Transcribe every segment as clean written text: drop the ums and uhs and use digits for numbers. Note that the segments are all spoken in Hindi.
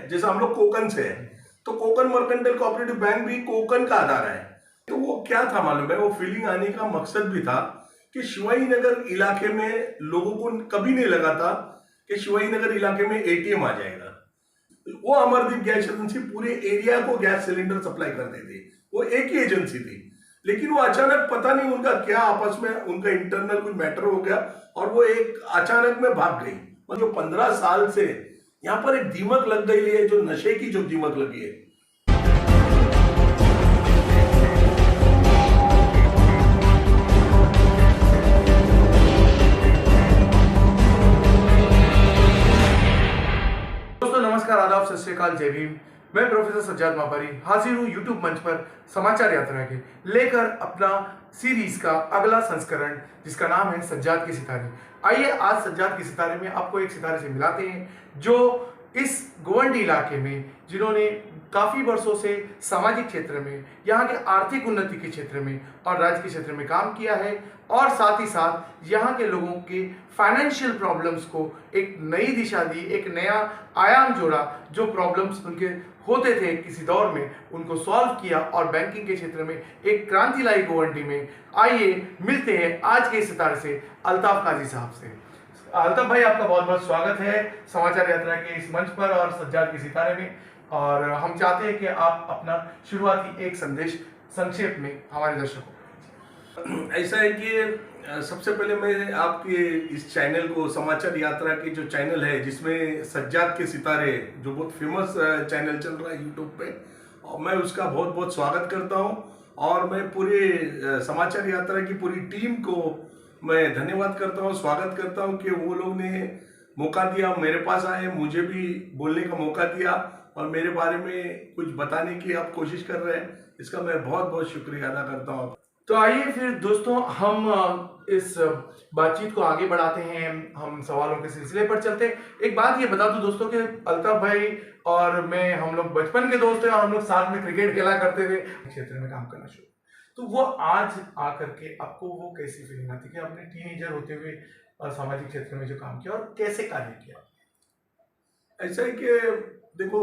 जैसे हम लोग कोकन से है, तो कोकन मर्केंटाइल कोऑपरेटिव बैंक भी कोकन का आधार है। तो वो क्या था मालूम है, वो फीलिंग आने का मकसद भी था कि शिवाजी नगर इलाके में लोगों को कभी नहीं लगा था कि शिवाजी नगर इलाके में एटीएम आ जाएगा। वो अमरदीप गैस एजेंसी पूरे एरिया को गैस सिलेंडर सप्लाई करते थे, वो एक ही एजेंसी थी। लेकिन वो अचानक पता नहीं उनका क्या आपस में उनका इंटरनल कुछ मैटर हो गया और वो एक अचानक में भाग गई। मतलब 15 साल से यहाँ पर एक दीमक लग गई है, जो नशे की जो दीमक लगी है। नमस्कार, आदाब, सत श्री अकाल, जय भीम। मैं प्रोफेसर सज्जाद मापारी हाजिर हूँ यूट्यूब मंच पर समाचार यात्रा के लेकर अपना सीरीज का अगला संस्करण, जिसका नाम है सज्जाद के सितारे। आइए आज सज्जाद के सितारे में आपको एक सितारे से मिलाते हैं जो इस गोवंडी इलाके में, जिन्होंने काफ़ी वर्षों से सामाजिक क्षेत्र में, यहाँ के आर्थिक उन्नति के क्षेत्र में और राज्य के क्षेत्र में काम किया है, और साथ ही साथ यहाँ के लोगों के फाइनेंशियल प्रॉब्लम्स को एक नई दिशा दी, एक नया आयाम जोड़ा। जो प्रॉब्लम्स उनके होते थे किसी दौर में, उनको सॉल्व किया और बैंकिंग के क्षेत्र में एक क्रांति लाई गोवंडी में। आइए मिलते हैं आज के सितारे से अल्ताफ काजी साहब से। अल्ताफ भाई, आपका बहुत बहुत स्वागत है समाचार यात्रा के इस मंच पर और सज्जाद के सितारे में। और हम चाहते हैं कि आप अपना शुरुआती एक संदेश संक्षेप में हमारे दर्शकों को। ऐसा है कि सबसे पहले मैं आपके इस चैनल को, समाचार यात्रा की जो चैनल है जिसमें सज्जाद के सितारे, जो बहुत फेमस चैनल चल रहा है यूट्यूब पे, और मैं उसका बहुत बहुत स्वागत करता हूं। और मैं पूरे समाचार यात्रा की पूरी टीम को मैं धन्यवाद करता हूं, स्वागत करता हूं कि वो लोग ने मौका दिया, मेरे पास आए, मुझे भी बोलने का मौका दिया और मेरे बारे में कुछ बताने की आप कोशिश कर रहे हैं। इसका मैं बहुत बहुत शुक्रिया अदा करता हूँ। तो आइए फिर दोस्तों, हम इस बातचीत को आगे बढ़ाते हैं, हम सवालों के सिलसिले पर चलते हैं। एक बात ये बता दूं दोस्तों कि अल्ताफ भाई और मैं, हम लोग बचपन के दोस्त हैं और हम लोग साथ में क्रिकेट खेला करते थे, क्षेत्र में काम करना शुरू। तो वो आज आकर के आपको वो कैसी फीलिंग आती कि आपने टीनेजर होते हुए सामाजिक क्षेत्र में जो काम किया और कैसे कार्य किया? ऐसा है कि देखो,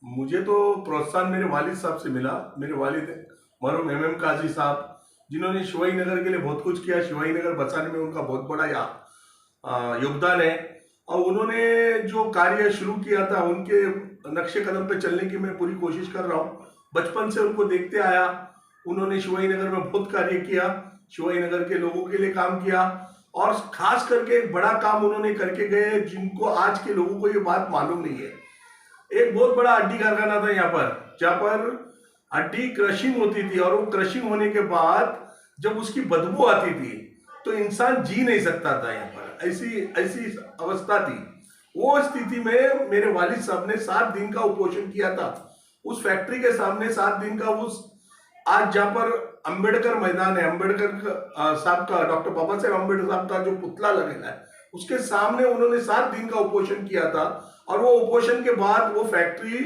मुझे तो प्रोत्साहन मेरे वालिद साहब से मिला। मेरे वालिद मरहूम एम काजी साहब, जिन्होंने शिवाजी नगर के लिए बहुत कुछ किया। शिवाजी नगर बचाने में उनका बहुत बड़ा योगदान है और उन्होंने जो कार्य शुरू किया था, उनके नक्शे कदम पे चलने की मैं पूरी कोशिश कर रहा हूँ। बचपन से उनको देखते आया। उन्होंने शिवाजी नगर में बहुत कार्य किया, शिवाजी नगर के लोगों के लिए काम किया और खास करके एक बड़ा काम उन्होंने करके गए जिनको आज के लोगों को ये बात मालूम नहीं है। एक बहुत बड़ा हड्डी कारखाना था यहाँ पर, जहाँ पर हड्डी क्रशिंग होती थी और वो क्रशिंग होने के बाद जब उसकी बदबू आती थी तो इंसान जी नहीं सकता था। यहाँ पर ऐसी अवस्था थी। वो स्थिति में मेरे वालिद साहब ने 7 दिन का उपोषण किया था उस फैक्ट्री के सामने। 7 दिन का उस, आज जहाँ पर अंबेडकर मैदान है, अंबेडकर साहब का, डॉक्टर बाबा साहेब अंबेडकर साहब का जो पुतला लगेगा है, उसके सामने उन्होंने 7 दिन का उपोषण किया था। और वो उपोषण के बाद वो फैक्ट्री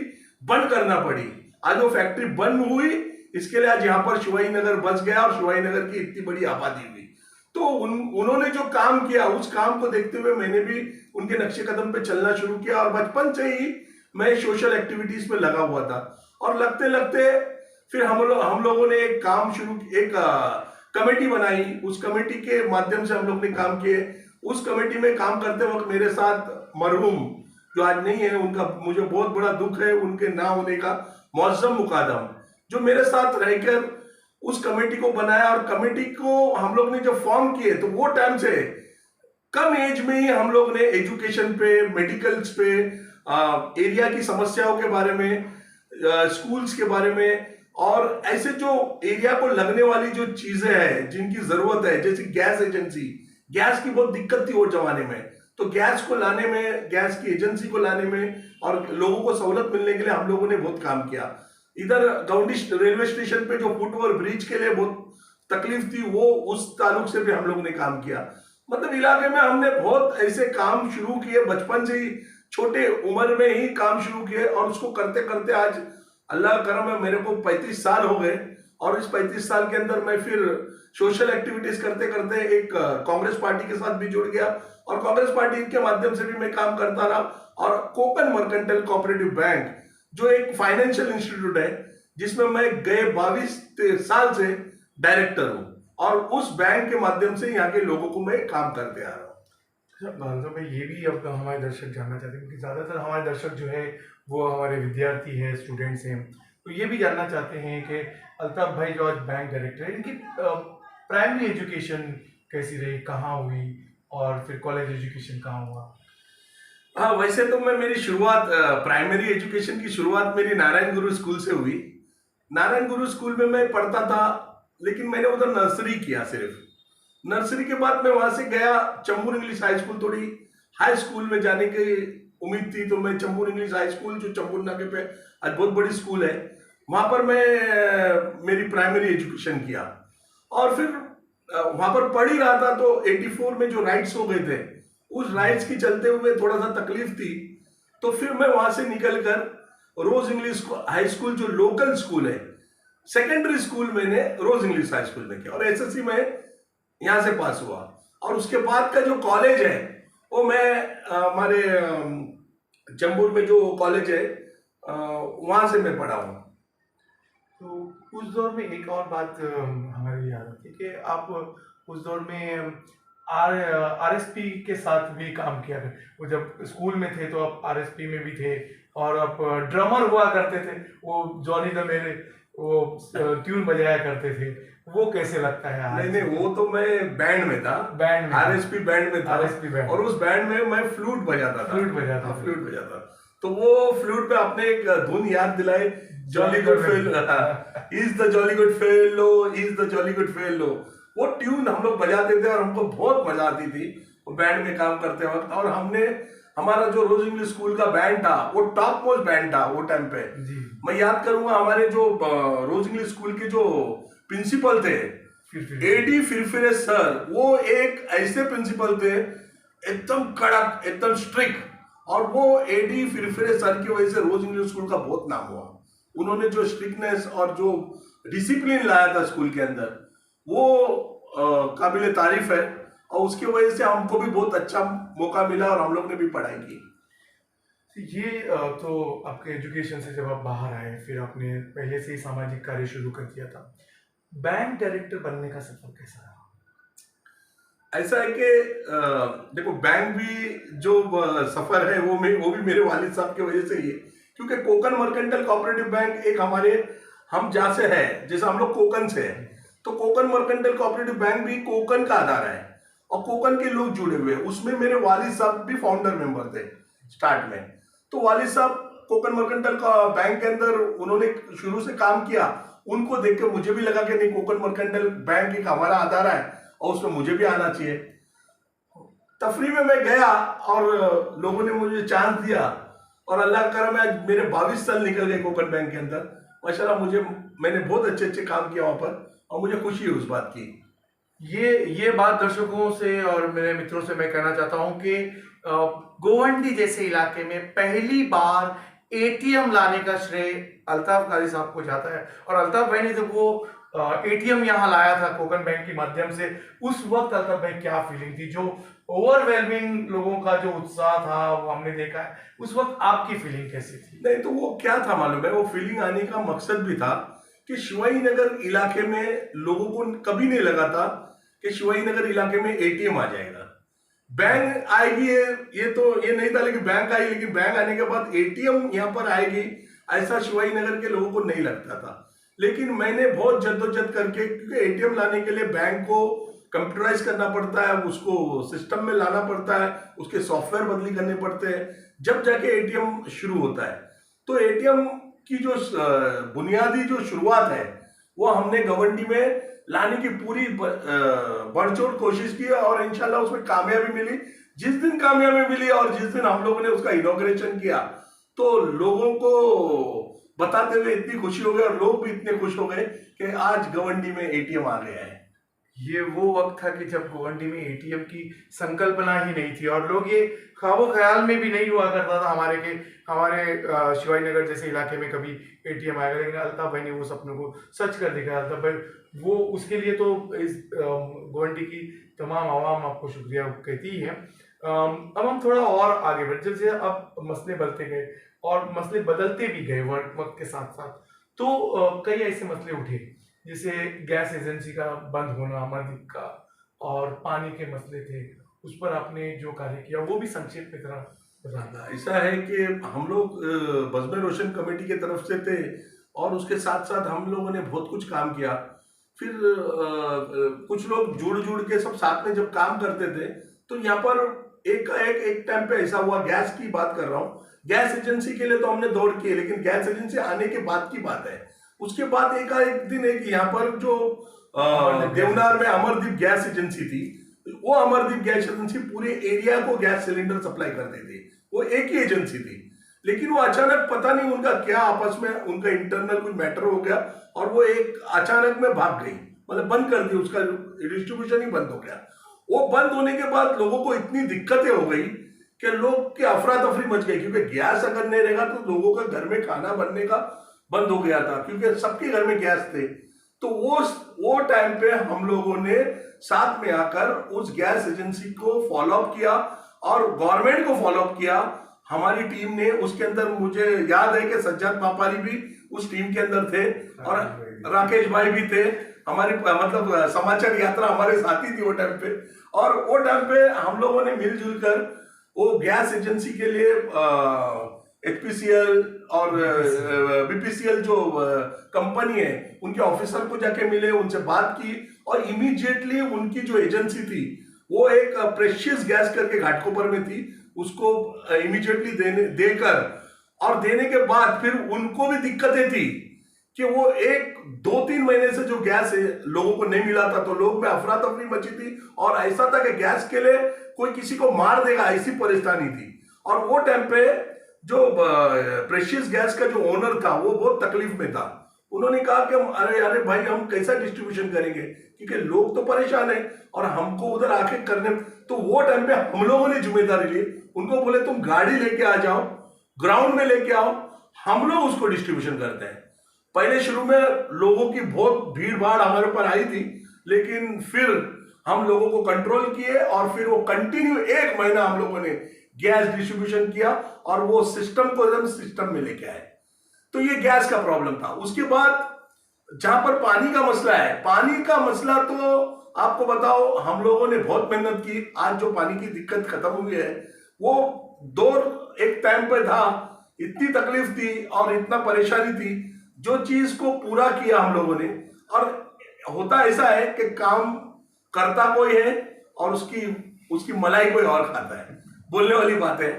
बंद करना पड़ी। आज वो फैक्ट्री बंद हुई, इसके लिए आज यहाँ पर शिवाजी नगर बच गया और शिवाजी नगर की इतनी बड़ी आबादी हुई। तो उन्होंने जो काम किया, उस काम को देखते हुए मैंने भी उनके नक्शे कदम पे चलना शुरू किया। और बचपन से ही मैं सोशल एक्टिविटीज में लगा हुआ था और लगते लगते फिर हम लोगों ने एक काम शुरू, एक कमेटी बनाई। उस कमेटी के माध्यम से हम लोग ने काम किए। उस कमेटी में काम करते वक्त मेरे साथ मरहूम, जो आज नहीं है, उनका मुझे बहुत बड़ा दुख है उनके ना होने का, मौजम मुकादम, जो मेरे साथ रहकर उस कमेटी को बनाया। और कमेटी को हम लोग ने जब फॉर्म किए तो वो टाइम से कम एज में ही हम लोग ने एजुकेशन पे, मेडिकल्स पे, एरिया की समस्याओं के बारे में, स्कूल्स के बारे में, और ऐसे जो एरिया को लगने वाली जो चीजें हैं जिनकी जरूरत है, जैसे गैस एजेंसी, गैस की बहुत दिक्कत थी वो जमाने में, तो गैस को लाने में, गैस की एजेंसी को लाने में और लोगों को सहूलत मिलने के लिए हम लोगों ने बहुत काम किया। इधर गौंडी रेलवे स्टेशन पे जो फुट ओवर ब्रिज के लिए बहुत तकलीफ थी, वो उस ताल्लुक से भी हम लोगों ने काम किया। मतलब इलाके में हमने बहुत ऐसे काम शुरू किए, बचपन से ही, छोटे उम्र में ही काम शुरू किए। और उसको करते करते आज अल्लाह का करम है, मेरे को 35 साल हो गए। और इस 35 साल के अंदर मैं फिर सोशल एक्टिविटीज करते करते एक कांग्रेस पार्टी के साथ भी जुड़ गया और कांग्रेस पार्टी के माध्यम से भी मैं काम करता रहा। और कोकन मर्केंटाइल कोऑपरेटिव बैंक जो एक फाइनेंशियल इंस्टीट्यूट है जिसमें मैं गए 22 साल से डायरेक्टर हूं, और उस बैंक के माध्यम से यहाँ के लोगों को मैं काम करते आ रहा हूँ। तो मैं ये भी अब हमारे दर्शक जानना चाहते हैं, क्योंकि ज़्यादातर हमारे दर्शक जो है वो हमारे विद्यार्थी हैं, स्टूडेंट्स हैं, तो ये भी जानना चाहते हैं कि अल्ताफ भाई जो आज बैंक डायरेक्टर है, इनकी प्राइमरी एजुकेशन कैसी रही, कहाँ हुई, और फिर कॉलेज एजुकेशन कहाँ हुआ? हाँ, वैसे तो मैं मेरी शुरुआत प्राइमरी एजुकेशन की शुरुआत मेरी नारायण गुरु स्कूल से हुई। नारायण गुरु स्कूल में मैं पढ़ता था, लेकिन मैंने उधर नर्सरी किया सिर्फ। नर्सरी के बाद मैं वहां से गया चंबूर इंग्लिश हाई स्कूल, थोड़ी हाई स्कूल में जाने की उम्मीद थी, तो मैं चंबूर इंग्लिश हाई स्कूल जो चंबूर नाके पे आज बहुत बड़ी स्कूल है, वहां पर मैं मेरी प्राइमरी एजुकेशन किया। और फिर वहां पर पढ़ ही रहा था तो 84 में जो राइट्स हो गए थे, उस राइट्स की चलते हुए थोड़ा सा तकलीफ थी, तो फिर मैं वहां से निकलकर रोज इंग्लिश हाई स्कूल जो लोकल स्कूल है, सेकेंडरी स्कूल मैंने रोज इंग्लिश हाई स्कूल में किया, और एसएससी में यहाँ से पास हुआ। और उसके बाद का जो कॉलेज है वो मैं हमारे जम्बूर में जो कॉलेज है वहां से मैं पढ़ा हूँ। तो उस दौर में एक और बात हमारे याद आती है कि आप उस दौर में आरएसपी के साथ भी काम किया था। वो जब स्कूल में थे तो आप आरएसपी में भी थे, और आप ड्रमर हुआ करते थे, वो जॉनी द मेरे वो ट्यून बजाया करते थे, वो कैसे लगता है आज? नहीं, वो तो मैं बैंड में था, बैंड में, आरएसपी बैंड में था, आरएसपी बैंड, और उस बैंड में मैं फ्लूट बजाता था। फ्लूट बजाता। तो वो फ्लूट पे आपने एक धुन याद दिलाई, jolly good fellow, is the jolly good fellow, is the jolly good fellow. वो ट्यून हम लोग बजाते थे और हमको बहुत मजा आती थी वो बैंड में काम करते वक्त। और हमने हमारा जो रोज इंग्लिश स्कूल का बैंड था वो टॉप मोस्ट बैंड था वो टाइम पे। मैं याद करूंगा हमारे जो रोज इंग्लिश स्कूल के जो प्रिंसिपल थे एडी फिरफिरे सर, वो एक ऐसे प्रिंसिपल थे एकदम कड़क, एकदम स्ट्रिक्ट, और वो एडी फिरफिरे सर की वजह से रोज इंग्लिश स्कूल का बहुत नाम हुआ। उन्होंने जो स्ट्रिक्टनेस और जो डिसिप्लिन लाया था स्कूल के अंदर, वो काबिले तारीफ है, और उसकी वजह से हमको भी बहुत अच्छा मौका मिला और हम लोग ने भी पढ़ाई की। ये तो आपके एजुकेशन से जब आप बाहर आए, फिर आपने पहले से ही सामाजिक कार्य शुरू कर दिया था, बैंक डायरेक्टर बनने का सफर कैसा रहा? ऐसा है कि देखो, बैंक भी जो सफर है वो भी मेरे वालिद साहब की वजह से ही है, क्योंकि कोकन मर्केंटाइल कोऑपरेटिव बैंक एक हमारे, हम जहाँ से है, जैसे हम लोग कोकन से है, तो कोकन मर्केंटाइल कोऑपरेटिव बैंक भी कोकन का आधार है और कोकन के लोग जुड़े हुए हैं। उसमें मेरे वालिद साहब भी फाउंडर मेंबर थे स्टार्ट में। तो वालिद साहब कोकन मर्केंटाइल का बैंक के अंदर उन्होंने शुरू से काम किया, उनको देख के मुझे भी लगा कि नहीं, कोकन मर्केंटाइल बैंक एक हमारा आधार है और उसमें मुझे भी आना चाहिए। तफरी में मैं गया और लोगों ने मुझे चांस दिया, और अल्लाह का करम है मेरे 22 साल निकल गए कोकन बैंक के अंदर माशाल्लाह। मैंने बहुत अच्छे काम किया वहां पर, और मुझे खुशी है उस बात की। ये बात दर्शकों से और मेरे मित्रों से मैं कहना चाहता हूं कि गोवंडी जैसे इलाके में पहली बार एटीएम लाने का श्रेय अल्ताफ काजी साहब को जाता है। और अल्ताफ भाई ने जब वो एटीएम यहाँ लाया था कोकन बैंक के माध्यम से, उस वक्त अल्ताफ भाई क्या फीलिंग थी? जो ओवरवेलमिंग लोगों का जो उत्साह था वो हमने देखा है, उस वक्त आपकी फीलिंग कैसी थी? नहीं, तो वो क्या था मालूम है, वो फीलिंग आने का मकसद भी था कि शिवाई नगर इलाके में लोगों को कभी नहीं लगा था कि शिवाई नगर इलाके में एटीएम आ जाएगा, बैंक आएगी। ये नहीं था, लेकिन बैंक आई, लेकिन बैंक आने के बाद एटीएम यहाँ पर आएगी ऐसा शिवाई नगर के लोगों को नहीं लगता था। लेकिन मैंने बहुत जद्दोजहद करके, क्योंकि एटीएम लाने के लिए बैंक को कंप्यूटराइज करना पड़ता है, उसको सिस्टम में लाना पड़ता है, उसके सॉफ्टवेयर बदली करने पड़ते हैं, जब जाके एटीएम शुरू होता है। तो एटीएम की जो बुनियादी जो शुरुआत है वो हमने गवर्नमेंट में लाने की पूरी बढ़चोड़ कोशिश की, और इंशाल्लाह उसमें कामयाबी मिली। जिस दिन कामयाबी मिली और जिस दिन हम लोगों ने उसका इनॉग्रेशन किया, तो लोगों को बताते हुए इतनी खुशी हो गई और लोग भी इतने खुश हो गए कि आज गवंडी में एटीएम आ गया है। ये वो वक्त था कि जब गोवंडी में एटीएम की संकल्पना ही नहीं थी, और लोग ये ख्वाबो ख्याल में भी नहीं हुआ करता था हमारे शिवाई नगर जैसे इलाके में कभी एटीएम आएगा। लेकिन अल्ताफ भाई ने वो सपनों को सच कर दिखाया। अल्ताफ भाई, वो उसके लिए तो इस गोवंडी की तमाम आवाम आपको शुक्रिया कहती ही है। अब हम थोड़ा और आगे बढ़े, जैसे अब मसले बढ़ते गए और मसले बदलते भी गए वक्त वक्त के साथ साथ, तो कई ऐसे मसले उठे, जैसे गैस एजेंसी का बंद होना अमरदीप का, और पानी के मसले थे, उस पर आपने जो कार्य किया वो भी संक्षेप में जरा बताना। ऐसा है कि हम लोग बज़्म रोशन कमेटी के तरफ से थे और उसके साथ साथ हम लोगों ने बहुत कुछ काम किया। फिर कुछ लोग जुड़ जुड़ के सब साथ में जब काम करते थे तो यहाँ पर एक टाइम पे ऐसा हुआ, गैस की बात कर रहा हूँ। गैस एजेंसी के लिए तो हमने दौड़ की है, लेकिन गैस एजेंसी आने के बाद की बात है। उसके बाद एक दिन एक यहाँ पर जो देवनार में अमरदीप गैस एजेंसी थी, वो अमरदीप गैस एजेंसी पूरे एरिया को गैस सिलेंडर सप्लाई करती थी। वो एक ही एजेंसी थी, लेकिन वो अचानक पता नहीं उनका क्या आपस में उनका इंटरनल कुछ मैटर हो गया और वो एक अचानक में भाग गई, मतलब बंद कर दी, उसका डिस्ट्रीब्यूशन ही बंद हो गया। वो बंद होने के बाद लोगों को इतनी दिक्कतें हो गई कि लोग की अफरा तफरी मच गई, क्योंकि गैस अगर नहीं रहेगा तो लोगों का घर में खाना बनने का बंद हो गया था, क्योंकि सबके घर में गैस थे। तो वो टाइम पे हम लोगों ने साथ में आकर उस गैस एजेंसी को फॉलो अप किया और गवर्नमेंट को फॉलो अप किया। हमारी टीम ने उसके अंदर, मुझे याद है कि सज्जाद मापारी भी उस टीम के अंदर थे और राकेश भाई भी थे। हमारी मतलब समाचार यात्रा हमारे साथी थी वो टाइम पे। और वो टाइम पे हम लोगों ने मिलजुल कर वो गैस एजेंसी के लिए एचपीसीएल और बीपीसीएल जो कंपनी है उनके ऑफिसर को जाके मिले, उनसे बात की और इमीडिएटली उनकी जो एजेंसी थी वो एक प्रेशियस गैस करके घाटकोपर में थी, उसको इमीडिएटली देने के बाद फिर उनको भी दिक्कतें थी कि वो 1-2-3 महीने से जो गैस लोगों को नहीं मिला था, तो लोग में अफरा तफरी मची थी और ऐसा था कि गैस के लिए कोई किसी को मार देगा ऐसी परेशानी थी। और वो टाइम पे जो प्रेशियस गैस का जो ओनर था वो बहुत तकलीफ में था। उन्होंने कहा कि अरे भाई हम कैसा डिस्ट्रीब्यूशन करेंगे, क्योंकि लोग तो परेशान है और हमको उधर आके करने। तो वो टाइम पे हम लोगों ने जिम्मेदारी ली, उनको बोले तुम गाड़ी लेके आ जाओ, ग्राउंड में लेके आओ, हम लोग उसको डिस्ट्रीब्यूशन करते हैं। पहले शुरू में लोगों की बहुत भीड़ भाड़ हमारे ऊपर आई थी, लेकिन फिर हम लोगों को कंट्रोल किए और फिर वो कंटिन्यू 1 महीना हम लोगों ने गैस डिस्ट्रीब्यूशन किया और वो सिस्टम को एकदम सिस्टम में लेके आए। तो ये गैस का प्रॉब्लम था। उसके बाद जहां पर पानी का मसला है, पानी का मसला तो आपको बताओ हम लोगों ने बहुत मेहनत की। आज जो पानी की दिक्कत खत्म हुई है, वो दौर एक टाइम पे था, इतनी तकलीफ थी और इतना परेशानी थी, जो चीज को पूरा किया हम लोगों ने। और होता ऐसा है कि काम करता कोई है और उसकी मलाई कोई और खाता है, बोलने वाली बात है।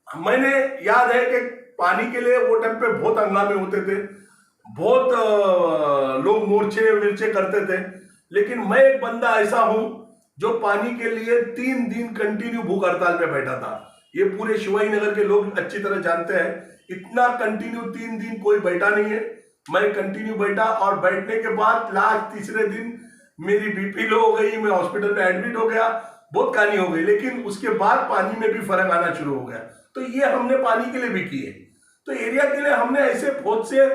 मैंने याद है कि पानी के लिए वो टाइम पे बहुत हंगामे होते थे, बहुत लोग मोर्चे विर्चे करते थे, लेकिन मैं एक बंदा ऐसा हूं जो पानी के लिए 3 दिन कंटिन्यू भूख हड़ताल पे बैठा था। ये पूरे शिवाई नगर के लोग अच्छी तरह जानते हैं, इतना कंटिन्यू 3 दिन कोई बैठा नहीं है। मैं कंटिन्यू बैठा और बैठने के बाद लास्ट तीसरे दिन मेरी बीपी लो हो गई, मैं हॉस्पिटल में एडमिट हो गया, बहुत कहानी हो गई, लेकिन उसके बाद पानी में भी फर्क आना शुरू हो गया। तो ये हमने पानी के लिए भी किए। तो एरिया के लिए हमने ऐसे बहुत से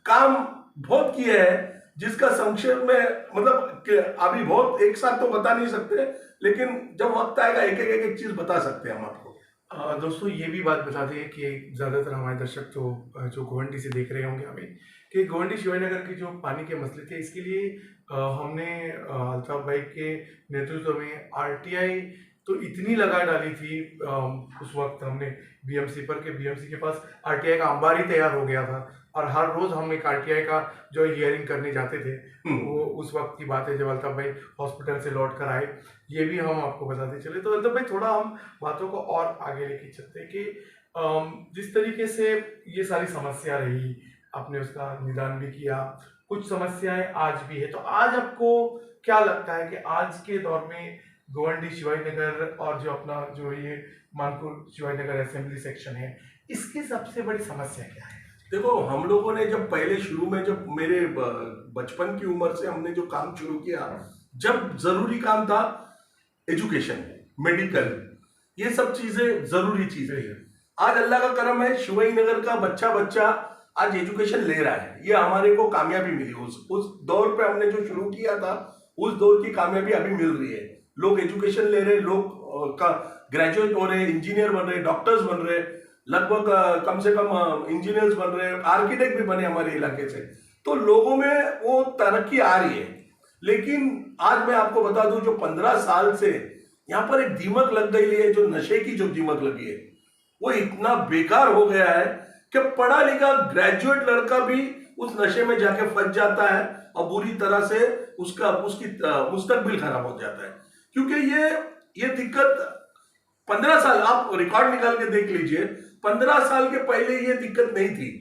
काम बहुत किए हैं, जिसका संक्षेप में मतलब अभी बहुत एक साथ तो बता नहीं सकते, लेकिन जब वक्त आएगा एक चीज बता सकते हैं हम आपको। दोस्तों ये भी बात बता दें कि ज़्यादातर हमारे दर्शक तो जो गोवंडी से देख रहे होंगे हमें, कि गोवंडी शिवाजीनगर के जो पानी के मसले थे, इसके लिए हमने अल्ताफ भाई के नेतृत्व में आरटीआई तो इतनी लगा डाली थी। उस वक्त हमने बीएमसी पर के बीएमसी के पास आरटीआई का अंबार ही तैयार हो गया था और हर रोज हम एक आरटीआई का जो हियरिंग करने जाते थे। वो उस वक्त की बात है जब अल्ताफ भाई हॉस्पिटल से लौट कर आए, ये भी हम आपको बताते चले। तो अल्ताफ भाई थोड़ा हम बातों को और आगे लेके चलते हैं कि जिस तरीके से ये सारी समस्या रही, आपने उसका निदान भी किया, कुछ समस्याएं आज भी है, तो आज आपको क्या लगता है कि आज के दौर में गोवंडी शिवाजीनगर और जो अपना जो ये मानपुर शिवाजीनगर असेंबली सेक्शन है, इसकी सबसे बड़ी समस्या क्या है? देखो, हम लोगों ने जब पहले शुरू में, जब मेरे बचपन की उम्र से हमने जो काम शुरू किया, जब जरूरी काम था एजुकेशन, मेडिकल, ये सब चीजें जरूरी चीजें हैं। आज अल्लाह का करम है, शिवाजीनगर का बच्चा आज एजुकेशन ले रहा है, ये हमारे को कामयाबी मिली। उस दौर पे हमने जो शुरू किया था, उस दौर की कामयाबी अभी मिल रही है। लोग एजुकेशन ले रहे, लोग का ग्रेजुएट हो रहे, इंजीनियर बन रहे, डॉक्टर्स बन रहे, लगभग कम से कम इंजीनियर्स बन रहे, आर्किटेक्ट भी बने हमारे इलाके से। तो लोगों में वो तरक्की आ रही है। लेकिन आज मैं आपको बता दूं, जो 15 साल से यहाँ पर एक दीमक लग गई है, जो नशे की जो दीमक लगी है, वो इतना बेकार हो गया है कि पढ़ा लिखा ग्रेजुएट लड़का भी उस नशे में जाके फंस जाता है और बुरी तरह से उसकी मुस्तकबिल खराब हो जाता है। क्योंकि ये दिक्कत 15 साल, आप रिकॉर्ड निकाल के देख लीजिए, 15 साल के पहले ये दिक्कत नहीं थी।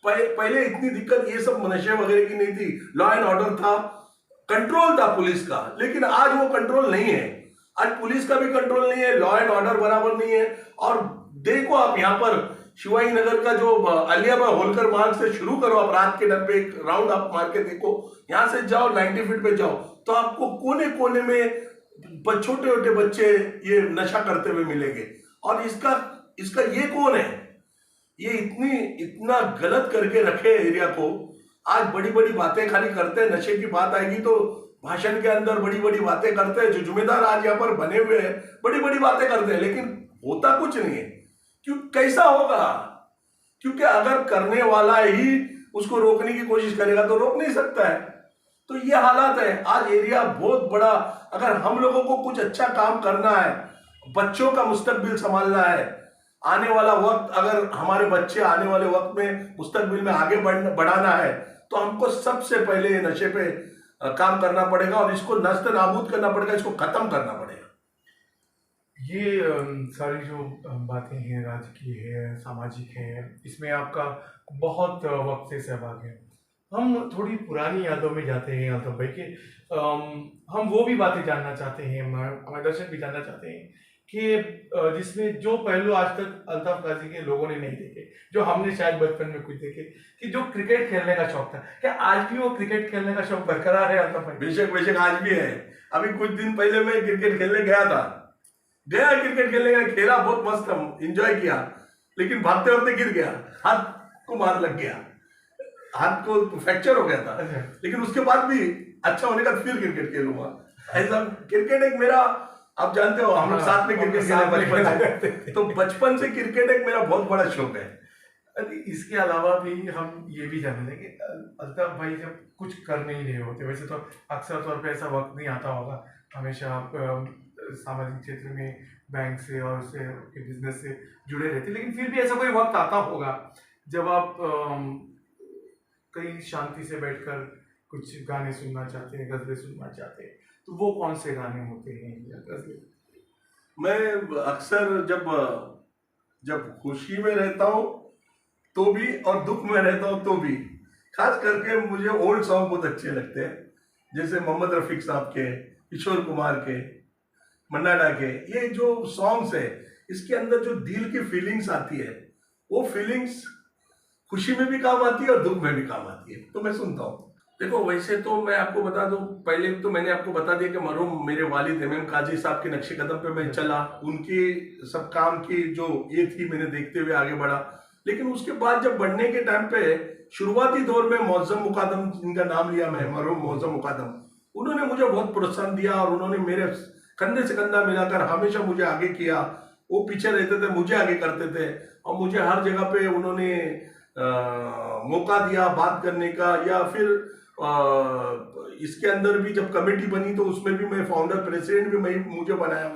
पहले इतनी दिक्कत ये सब नशे वगैरह की नहीं थी। लॉ एंड ऑर्डर था, कंट्रोल था पुलिस का, लेकिन आज वो कंट्रोल नहीं है। आज पुलिस का भी कंट्रोल नहीं है, लॉ एंड ऑर्डर बराबर नहीं है। और देखो आप यहाँ पर शिवाजी नगर का जो अलियाबाग होलकर मार्ग से शुरू करो, आप रात के डब्बे एक राउंड आप मार के देखो, यहां से जाओ 90 फीट पे जाओ तो आपको कोने कोने में छोटे छोटे बच्चे ये नशा करते हुए मिलेंगे। और इसका ये कौन है? ये इतना गलत करके रखे एरिया को। आज बड़ी बड़ी बातें खाली करते हैं, नशे की बात आएगी तो भाषण के अंदर बड़ी बड़ी बातें करते हैं। जो जिम्मेदार आज यहाँ पर बने हुए हैं बड़ी बड़ी बातें करते हैं, लेकिन होता कुछ नहीं है। क्यों? कैसा होगा? क्योंकि अगर करने वाला ही उसको रोकने की कोशिश करेगा तो रोक नहीं सकता है। तो ये हालात है आज। एरिया बहुत बड़ा, अगर हम लोगों को कुछ अच्छा काम करना है, बच्चों का मुस्तकबिल संभालना है, आने वाला वक्त, अगर हमारे बच्चे आने वाले वक्त में मुस्तकबिल में आगे बढ़ाना है, तो हमको सबसे पहले नशे पे काम करना पड़ेगा और इसको नस्त नाबूद करना पड़ेगा, इसको खत्म करना पड़ेगा। ये सारी जो बातें हैं, राजकीय है, सामाजिक है, इसमें आपका बहुत वक्त से सहभाग है। हम थोड़ी पुरानी यादों में जाते हैं अल्ताफ भाई के। हम वो भी बातें जानना चाहते हैं, हमारे दर्शक भी जानना चाहते हैं कि जिसमें जो पहलू आज तक अल्ताफ गाजी के लोगों ने नहीं देखे, जो हमने शायद बचपन में कुछ देखे, कि जो क्रिकेट खेलने का शौक था, क्या आज भी वो क्रिकेट खेलने का शौक बरकरार है अल्ताफ भाई? बेशक आज भी है। अभी कुछ दिन पहले मैं क्रिकेट खेलने गया था, क्रिकेट खेलने गया, खेला बहुत मस्त, हम एंजॉय किया, लेकिन भागते भागते गिर गया, हाथ को मार लग गया, हाथ को फ्रैक्चर हो गया था। लेकिन उसके बाद भी अच्छा होने का फिर क्रिकेट खेलूंगा। ऐसा क्रिकेट एक मेरा, आप जानते हो हम लोग साथ में क्रिकेट खेला बचपन से, तो बचपन से क्रिकेट एक मेरा बहुत बड़ा शौक है। इसके अलावा भी हम ये भी जानते हैं कि अल्ताफ भाई जब कुछ कर नहीं रहे होते, वैसे तो अक्सर तौर पे ऐसा वक्त नहीं आता होगा, हमेशा आप सामाजिक क्षेत्र में बैंक से और उससे बिजनेस से जुड़े रहते, लेकिन फिर भी ऐसा कोई वक्त आता होगा जब आप कहीं शांति से बैठकर कुछ गाने सुनना चाहते हैं, गजलें सुनना चाहते हैं, तो वो कौन से गाने होते हैं या गजलें? मैं अक्सर जब खुशी में रहता हूँ तो भी और दुख में रहता हूँ तो भी, खास करके मुझे ओल्ड सॉन्ग बहुत अच्छे लगते हैं, जैसे मोहम्मद रफीक साहब के, किशोर कुमार के, मन्ना डा के। ये जो सॉन्ग्स है, इसके अंदर जो दिल की फीलिंग्स आती है, वो फीलिंग्स खुशी में भी काम आती है और दुख में भी काम आती है, तो मैं सुनता हूँ। देखो वैसे तो मैं आपको बता दूं, पहले तो मैंने आपको बता दिया कि मरहूम मेरे वालिद एमएम काजी साहब के नक्शे कदम पे मैं चला, उनकी सब काम की जो ये थी मैंने देखते हुए आगे बढ़ा। लेकिन उसके बाद जब बढ़ने के टाइम पे शुरुआती दौर में मौजम मुकादम, जिनका नाम लिया मैं, मरहूम मौजम मुकादम, उन्होंने मुझे बहुत प्रोत्साहन दिया और उन्होंने मेरे कंधे से कंधा मिलाकर हमेशा मुझे आगे किया। वो पीछे रहते थे, मुझे आगे करते थे, और मुझे हर जगह पे उन्होंने मौका दिया बात करने का। या फिर इसके अंदर भी जब कमेटी बनी तो उसमें भी मैं फाउंडर प्रेसिडेंट भी मुझे बनाया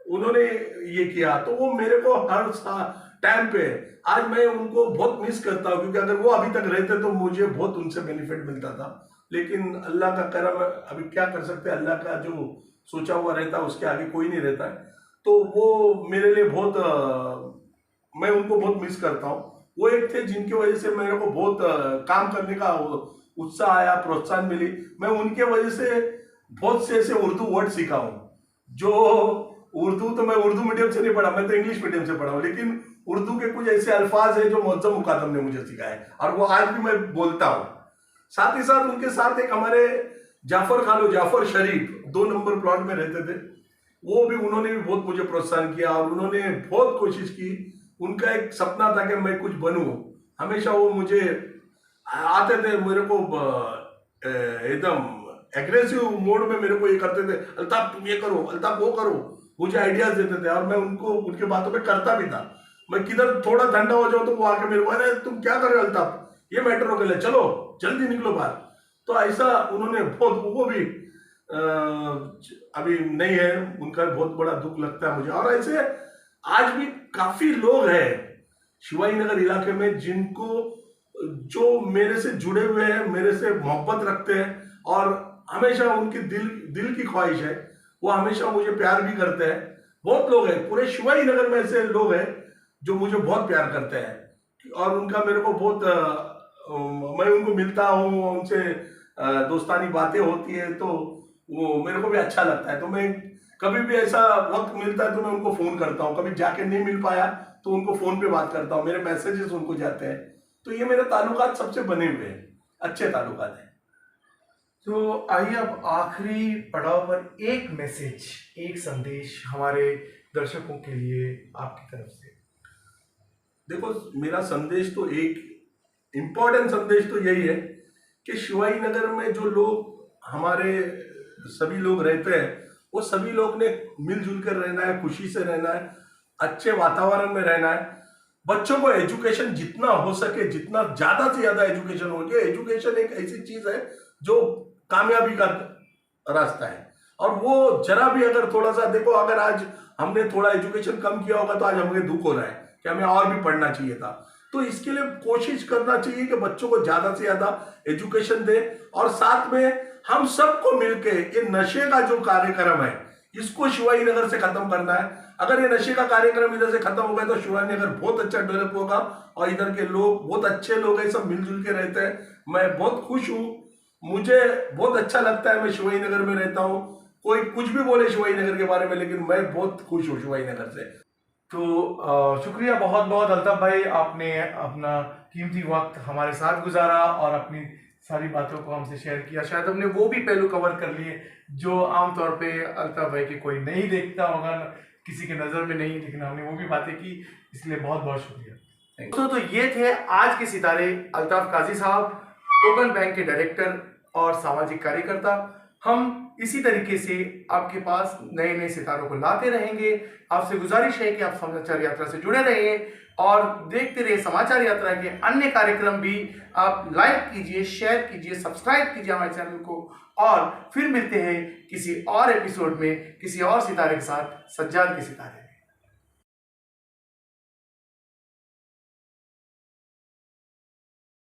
उन्होंने ये किया। तो वो मेरे को हर टाइम पे, आज मैं उनको बहुत मिस करता हूँ, क्योंकि अगर वो अभी तक रहते तो मुझे बहुत उनसे बेनिफिट मिलता था। लेकिन अल्लाह का करम, अभी क्या कर सकते हैं, अल्लाह का जो सोचा हुआ रहता है उसके आगे कोई नहीं रहता है। तो वो मेरे लिए बहुत, मैं उनको बहुत मिस करता हूँ। वो एक थे जिनकी वजह से मेरे को बहुत काम करने का उत्साह आया, प्रोत्साहन मिली। मैं उनके वजह से बहुत से ऐसे उर्दू वर्ड सीखा हूँ, जो उर्दू तो मैं उर्दू मीडियम से नहीं पढ़ा, मैं तो इंग्लिश मीडियम से पढ़ा हूँ, लेकिन उर्दू के कुछ ऐसे अल्फाज है जो मौजम मुकादम ने मुझे सिखाए और वो आज भी मैं बोलता हूँ। साथ ही साथ उनके साथ एक हमारे जाफर शरीफ 2 नंबर प्लॉट में रहते थे, वो भी, उन्होंने भी बहुत मुझे प्रोत्साहन किया और उन्होंने बहुत कोशिश की। उनका एक सपना था कि मैं कुछ बनूं, हमेशा वो मुझे आते थे, मेरे को एकदम एग्रेसिव मोड में मेरे को ये करते थे, अल्ताफ तुम ये करो, अल्ताफ वो करो। मुझे आइडियाज देते थे और मैं उनको उनके बातों पे करता भी था। मैं किधर थोड़ा ठंडा हो जाऊं तो वो आके मेरे को, अरे तुम क्या कर रहे हो अल्ताफ, ये मैटर हो गया, चलो जल्दी निकलो बाहर। तो ऐसा उन्होंने बहुत, वो भी अभी नहीं है, उनका बहुत बड़ा दुख लगता है मुझे। और ऐसे आज भी काफी लोग हैं शिवाजी नगर इलाके में जिनको, जो मेरे से जुड़े हुए हैं, मेरे से मोहब्बत रखते हैं और हमेशा उनकी दिल की ख्वाहिश है, वो हमेशा मुझे प्यार भी करते हैं। बहुत लोग हैं पूरे शिवाजी नगर में, ऐसे लोग हैं जो मुझे बहुत प्यार करते हैं और उनका मेरे को बहुत मैं उनको मिलता हूँ, उनसे दोस्तानी बातें होती है तो वो मेरे को भी अच्छा लगता है। तो मैं कभी भी ऐसा वक्त मिलता है तो मैं उनको फोन करता हूँ, कभी जाके नहीं मिल पाया तो उनको फोन पे बात करता हूँ, मेरे मैसेजेस उनको जाते हैं। तो ये मेरे ताल्लुकात सबसे बने हुए हैं, अच्छे ताल्लुकात हैं। तो आइए अब आखिरी पड़ाव पर एक मैसेज, एक संदेश हमारे दर्शकों के लिए आपकी तरफ से। देखो, मेरा संदेश तो एक इम्पोर्टेंट संदेश तो यही है कि शिवाजी नगर में जो लोग हमारे सभी लोग रहते हैं, वो सभी लोग ने मिलजुल कर रहना है, खुशी से रहना है, अच्छे वातावरण में रहना है। बच्चों को एजुकेशन जितना हो सके, जितना ज्यादा से ज्यादा एजुकेशन हो सके। एजुकेशन एक ऐसी चीज है जो कामयाबी का रास्ता है। और वो जरा भी अगर थोड़ा सा देखो, अगर आज हमने थोड़ा एजुकेशन कम किया होगा तो आज हमें दुख हो रहा है कि हमें और भी पढ़ना चाहिए था। तो इसके लिए कोशिश करना चाहिए कि बच्चों को ज्यादा से ज्यादा एजुकेशन दे और साथ में हम सबको मिलके ये नशे का जो कार्यक्रम है इसको शिवाजी नगर से खत्म करना है। अगर ये नशे का कार्यक्रम इधर से खत्म हो गया तो शिवाजी नगर बहुत अच्छा डेवलप होगा और इधर के लोग बहुत अच्छे लोग हैं, सब मिलजुल के रहते हैं। मैं बहुत खुश हूँ, मुझे बहुत अच्छा लगता है, मैं शिवाजी नगर में रहता हूँ। कोई कुछ भी बोले शिवाजी नगर के बारे में, लेकिन मैं बहुत खुश हूँ शिवाजी नगर से। तो शुक्रिया बहुत बहुत अल्ताफ भाई, आपने अपना कीमती वक्त हमारे साथ गुजारा और अपनी सारी बातों को हमसे शेयर किया। शायद हमने वो भी पहलू कवर कर लिए जो आमतौर पे अल्ताफ भाई के कोई नहीं देखता होगा, किसी के नज़र में नहीं, लेकिन हमने वो भी बातें की, इसलिए बहुत बहुत शुक्रिया। दोस्तों, तो ये थे आज के सितारे अल्ताफ काजी साहब, टोकन बैंक के डायरेक्टर और सामाजिक कार्यकर्ता। हम इसी तरीके से आपके पास नए नए सितारों को लाते रहेंगे। आपसे गुजारिश है कि आप समाचार यात्रा से जुड़े रहिए और देखते रहिए समाचार यात्रा के अन्य कार्यक्रम भी। आप लाइक कीजिए, शेयर कीजिए, सब्सक्राइब कीजिए हमारे चैनल को और फिर मिलते हैं किसी और एपिसोड में किसी और सितारे के साथ। सज्जाद के सितारे।